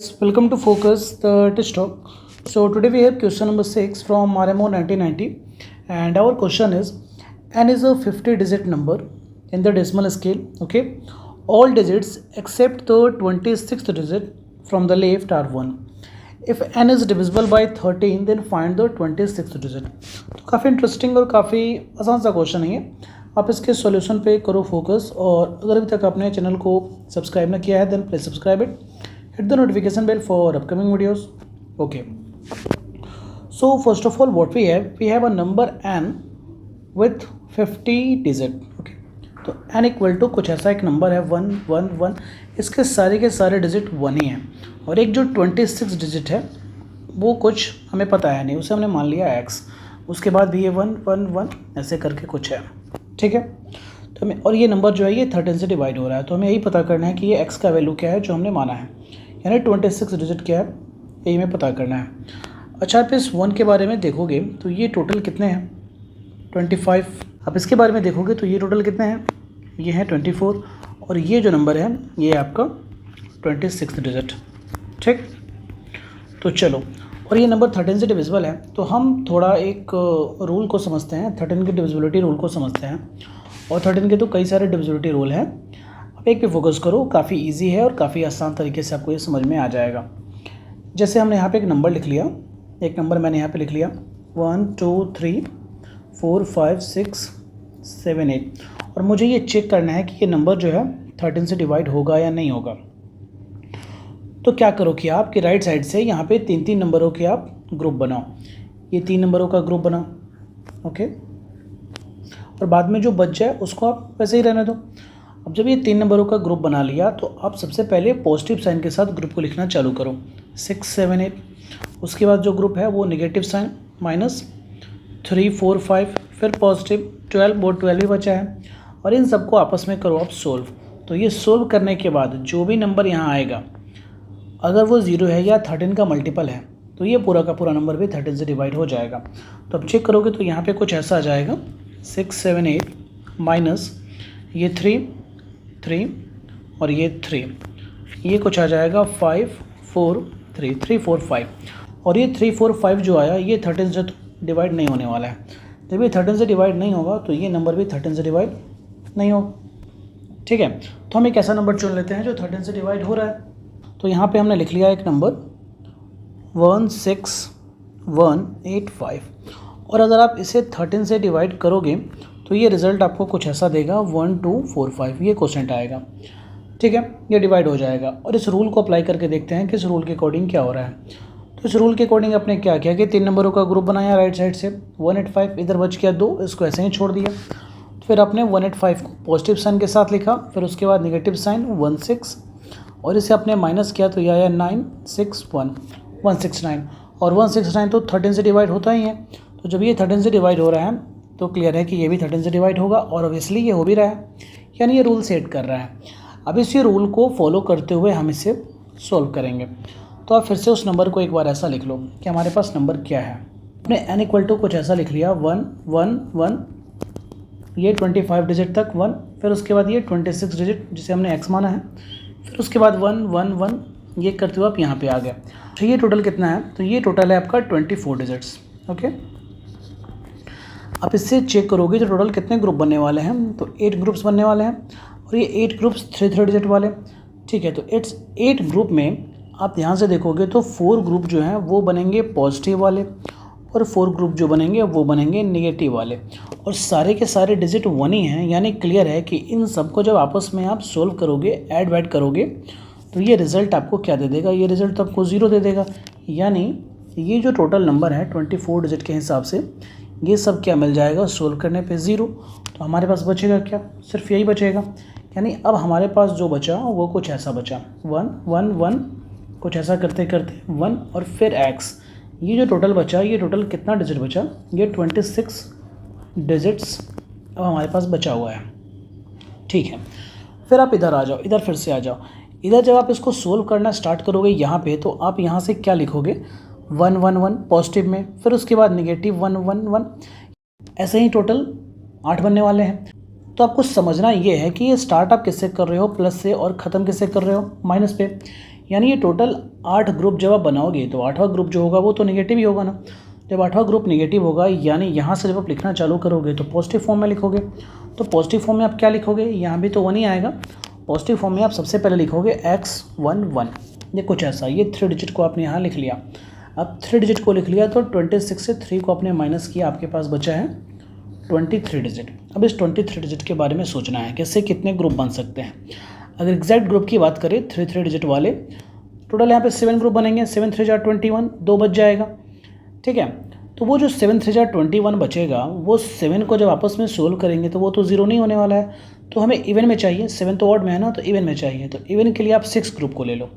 Welcome to Focus the Test Talk. So today we have question number 6 from RMO 1990 and our question is n is a 50 digit number in the decimal scale. Okay, all digits except the 26th digit from the left are 1. If n is divisible by 13 then find the 26th digit. तो काफ़ी interesting और काफ़ी आसान सा question है। आप इसके solution पे करो फोकस और अगर अभी तक आपने चैनल को सब्सक्राइब ना किया है then please subscribe it. Hit the notification bell for upcoming videos. Okay, so first of all what we have a number n with 50 digit. Okay, तो n इक्वल टू कुछ ऐसा एक नंबर है 1 1 1. इसके के सारे डिजिट 1 ही हैं और एक जो 26 डिजिट है वो कुछ हमें पता है नहीं, उसे हमने मान लिया x. उसके बाद भी ये 1 1 1 ऐसे करके कुछ है. ठीक है, तो हमें और ये नंबर जो है ये 13 से डिवाइड हो रहा है, तो हमें यही पता करना है कि ये x का वैल्यू क्या है जो हमने माना है, यानी 26 डिजिट क्या है यही हमें पता करना है. अच्छा, आप इस 1 के बारे में देखोगे तो ये टोटल कितने हैं 25. आप इसके बारे में देखोगे तो ये टोटल कितने हैं, ये हैं 24 और ये जो नंबर है ये आपका 26 डिजिट. ठीक, तो चलो, और ये नंबर 13 से डिविजिबल है तो हम थोड़ा एक रूल को समझते हैं, 13 की डिविजिबिलिटी रूल को समझते हैं. और 13 के तो कई सारे डिविजिबिलिटी रूल हैं. आप एक पे फोकस करो, काफ़ी इजी है और काफ़ी आसान तरीके से आपको ये समझ में आ जाएगा. जैसे हमने यहाँ पे एक नंबर लिख लिया, एक नंबर मैंने यहाँ पे लिख लिया 1 2 3 4 5 6 7 8 और मुझे ये चेक करना है कि ये नंबर जो है 13 से डिवाइड होगा या नहीं होगा. तो क्या करो कि आपके राइट साइड से यहाँ पे 3 नंबरों के आप ग्रुप बनाओ. ये 3 नंबरों का ग्रुप बनाओ. ओके, और बाद में जो बच जाए उसको आप वैसे ही रहने दो. अब जब ये 3 नंबरों का ग्रुप बना लिया तो आप सबसे पहले पॉजिटिव साइन के साथ ग्रुप को लिखना चालू करो 6 7 8. उसके बाद जो ग्रुप है वो नेगेटिव साइन -3 4 5, फिर पॉजिटिव 12, वो 12 भी बचा है. और इन सबको आपस में करो आप सोल्व. तो ये सोल्व करने के बाद जो भी नंबर यहाँ आएगा अगर वो 0 है या 13 का मल्टीपल है तो ये पूरा का पूरा नंबर भी 13 से डिवाइड हो जाएगा. तो अब चेक करोगे तो यहाँ पे कुछ ऐसा आ जाएगा 6 7 8 माइनस ये 3 3 और ये 3, ये कुछ आ जाएगा 5 4 3 3 4 5. और ये 3 4 5 जो आया ये 13 से डिवाइड नहीं होने वाला है. जब ये 13 से डिवाइड नहीं होगा तो ये नंबर भी 13 से डिवाइड नहीं होगा. ठीक है, तो हम एक ऐसा नंबर चुन लेते हैं जो 13 से डिवाइड हो रहा है. तो यहाँ पे हमने लिख लिया एक नंबर 16185 और अगर आप इसे 13 से डिवाइड करोगे तो ये रिज़ल्ट आपको कुछ ऐसा देगा 1245, ये क्वोशेंट आएगा. ठीक है, ये डिवाइड हो जाएगा. और इस रूल को अप्लाई करके देखते हैं कि इस रूल के अकॉर्डिंग क्या हो रहा है. तो इस रूल के अकॉर्डिंग आपने क्या किया कि 3 नंबरों का ग्रुप बनाया राइट साइड से 185, इधर बच गया 2, इसको ऐसे ही छोड़ दिया. फिर आपने 185 को पॉजिटिव साइन के साथ लिखा, फिर उसके बाद नेगेटिव साइन 16 और इसे आपने माइनस किया तो यह आया 961 169 और 169 तो 13 से डिवाइड होता ही है. तो जब ये 13 से डिवाइड हो रहा है तो क्लियर है कि ये भी 13 से डिवाइड होगा और ऑब्वियसली ये हो भी रहा है, यानी ये रूल सेट कर रहा है. अब इस रूल को फॉलो करते हुए हम इसे सॉल्व करेंगे. तो आप फिर से उस नंबर को एक बार ऐसा लिख लो कि हमारे पास नंबर क्या है. अपने n इक्वल टू कुछ ऐसा लिख लिया 1 1 1, ये 25 डिजिट तक 1, फिर उसके बाद ये 26 डिजिट जिसे हमने x माना है, फिर उसके बाद 1 1 1, ये करते हुए आप यहाँ पे आ गए. तो ये टोटल कितना है, तो ये टोटल है आपका 24 डिजिट्स. ओके, आप इससे चेक करोगे तो टोटल कितने ग्रुप बनने वाले हैं, तो 8 ग्रुप्स बनने वाले हैं और ये 8 ग्रुप्स 3 डिजिट वाले. ठीक है, तो इट्स 8 ग्रुप में आप ध्यान से देखोगे तो 4 ग्रुप जो हैं वो बनेंगे पॉजिटिव वाले और 4 ग्रुप जो बनेंगे वो बनेंगे नेगेटिव वाले और सारे के सारे डिजिट 1 ही हैं. यानी क्लियर है कि इन सबको जब आपस में आप सोल्व करोगे, ऐड वैड करोगे तो ये रिज़ल्ट आपको क्या दे देगा, ये रिज़ल्ट आपको 0 दे देगा. यानी ये जो टोटल नंबर है 24 डिजिट के हिसाब से ये सब क्या मिल जाएगा सोल्व करने पे 0. तो हमारे पास बचेगा क्या, सिर्फ यही बचेगा. यानी अब हमारे पास जो बचा वो कुछ ऐसा बचा 1 1 1, कुछ ऐसा करते करते 1 और फिर x. ये जो टोटल बचा ये टोटल कितना डिजिट बचा, ये 26 डिजिट्स अब हमारे पास बचा हुआ है. ठीक है, फिर आप इधर आ जाओ, इधर फिर से आ जाओ. इधर जब आप इसको सोल्व करना स्टार्ट करोगे यहाँ पे तो आप यहाँ से क्या लिखोगे 1 1 1 पॉजिटिव में, फिर उसके बाद नेगेटिव 1 1 1, ऐसे ही टोटल 8 बनने वाले हैं. तो आपको समझना ये है कि ये स्टार्ट आप किससे कर रहे हो, प्लस से, और ख़त्म किससे कर रहे हो, माइनस पे. यानी ये टोटल 8 ग्रुप जब आप बनाओगे तो 8वां ग्रुप जो होगा वो तो नेगेटिव ही होगा ना। जब 8वां ग्रुप नेगेटिव होगा यानी यहाँ से जब आप लिखना चालू करोगे तो पॉजिटिव फॉर्म में लिखोगे। तो पॉजिटिव फॉर्म में आप क्या लिखोगे, यहाँ भी तो 1 ही आएगा। पॉजिटिव फॉर्म में आप सबसे पहले लिखोगे x11, ये कुछ ऐसा, ये 3 डिजिट को आपने यहाँ लिख लिया। अब 3 डिजिट को लिख लिया तो 26 से 3 को आपने माइनस किया, आपके पास बचा है 23 डिजिट। अब इस 23 डिजिट के बारे में सोचना है कि इससे कितने ग्रुप बन सकते हैं। अगर एग्जैक्ट ग्रुप की बात करें 3 डिजिट वाले, टोटल यहाँ पे 7 ग्रुप बनेंगे। 7 3 जा 21, 2 बच जाएगा, ठीक है। तो वो जो 7 3 जा 21 बचेगा, वो 7 को जब आपस में सोल्व करेंगे तो वो तो 0 नहीं होने वाला है, तो हमें इवन में चाहिए। 7 तो ऑड में है ना, तो इवन में चाहिए। तो इवन के लिए आप 6 ग्रुप को ले लो,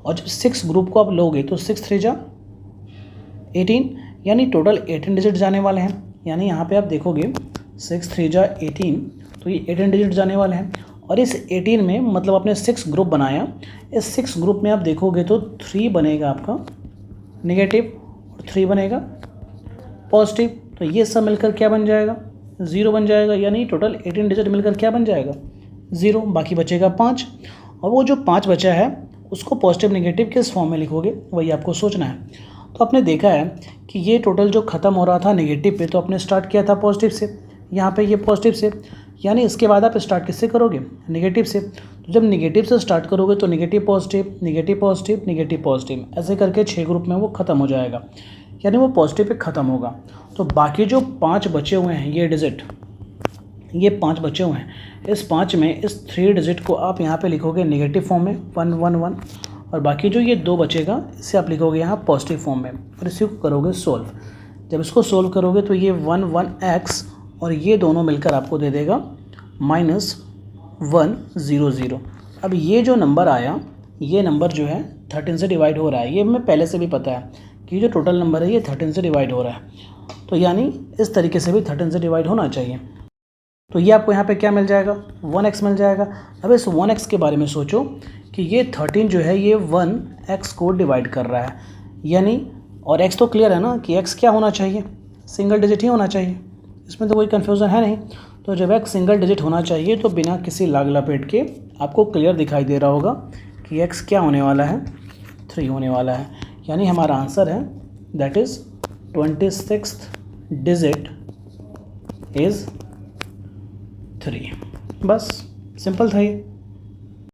और जब 6 ग्रुप को आप लोगे तो 6 3 जा 18, यानी टोटल 18 डिजिट जाने वाले हैं। यानी यहाँ पे आप देखोगे 6 3 जा 18, तो ये 18 डिजिट जाने वाले हैं। और इस 18 में मतलब आपने 6 ग्रुप बनाया, इस 6 ग्रुप में आप देखोगे तो 3 बनेगा आपका नेगेटिव और 3 बनेगा पॉजिटिव। तो ये सब मिलकर क्या बन जाएगा, 0 बन जाएगा। यानी टोटल 18 डिजिट मिलकर क्या बन जाएगा, 0। बाकी बचेगा 5, और वो जो 5 बचा है उसको पॉजिटिव नेगेटिव किस फॉर्म में लिखोगे वही आपको सोचना है। तो आपने देखा है कि ये टोटल जो ख़त्म हो रहा था नेगेटिव पे, तो आपने स्टार्ट किया था पॉजिटिव से, यहाँ पे ये पॉजिटिव से, यानी इसके बाद आप स्टार्ट किससे करोगे, नेगेटिव से। तो जब नेगेटिव से स्टार्ट करोगे तो negative positive negative positive negative positive, ऐसे करके 6 ग्रुप में वो ख़त्म हो जाएगा, यानी वो पॉजिटिव पे ख़त्म होगा। तो बाकी जो 5 बचे हुए हैं ये डिजिट, ये 5 बचे हुए हैं, इस 5 में इस 3 डिजिट को आप यहाँ पे लिखोगे नेगेटिव फॉर्म में 1 1 1, और बाकी जो ये 2 बचेगा इसे आप लिखोगे यहाँ पॉजिटिव फॉर्म में, और इसी को करोगे सोल्व। जब इसको सोल्व करोगे तो ये 1 1 x और ये दोनों मिलकर आपको दे देगा -1 0 0। अब ये जो नंबर आया, ये नंबर जो है 13 से डिवाइड हो रहा है, ये हमें पहले से भी पता है कि जो टोटल नंबर है ये 13 से डिवाइड हो रहा है। तो यानी इस तरीके से भी 13 से डिवाइड होना चाहिए। तो ये आपको यहाँ पे क्या मिल जाएगा, 1x मिल जाएगा। अब इस 1x के बारे में सोचो कि ये 13 जो है ये 1x को डिवाइड कर रहा है, यानी, और x तो क्लियर है ना कि x क्या होना चाहिए, सिंगल डिजिट ही होना चाहिए, इसमें तो कोई कन्फ्यूज़न है नहीं। तो जब x सिंगल डिजिट होना चाहिए तो बिना किसी लाग लपेट के आपको क्लियर दिखाई दे रहा होगा कि x क्या होने वाला है, 3 होने वाला है। यानी हमारा आंसर है that is 26th digit is 3। बस सिंपल था ये।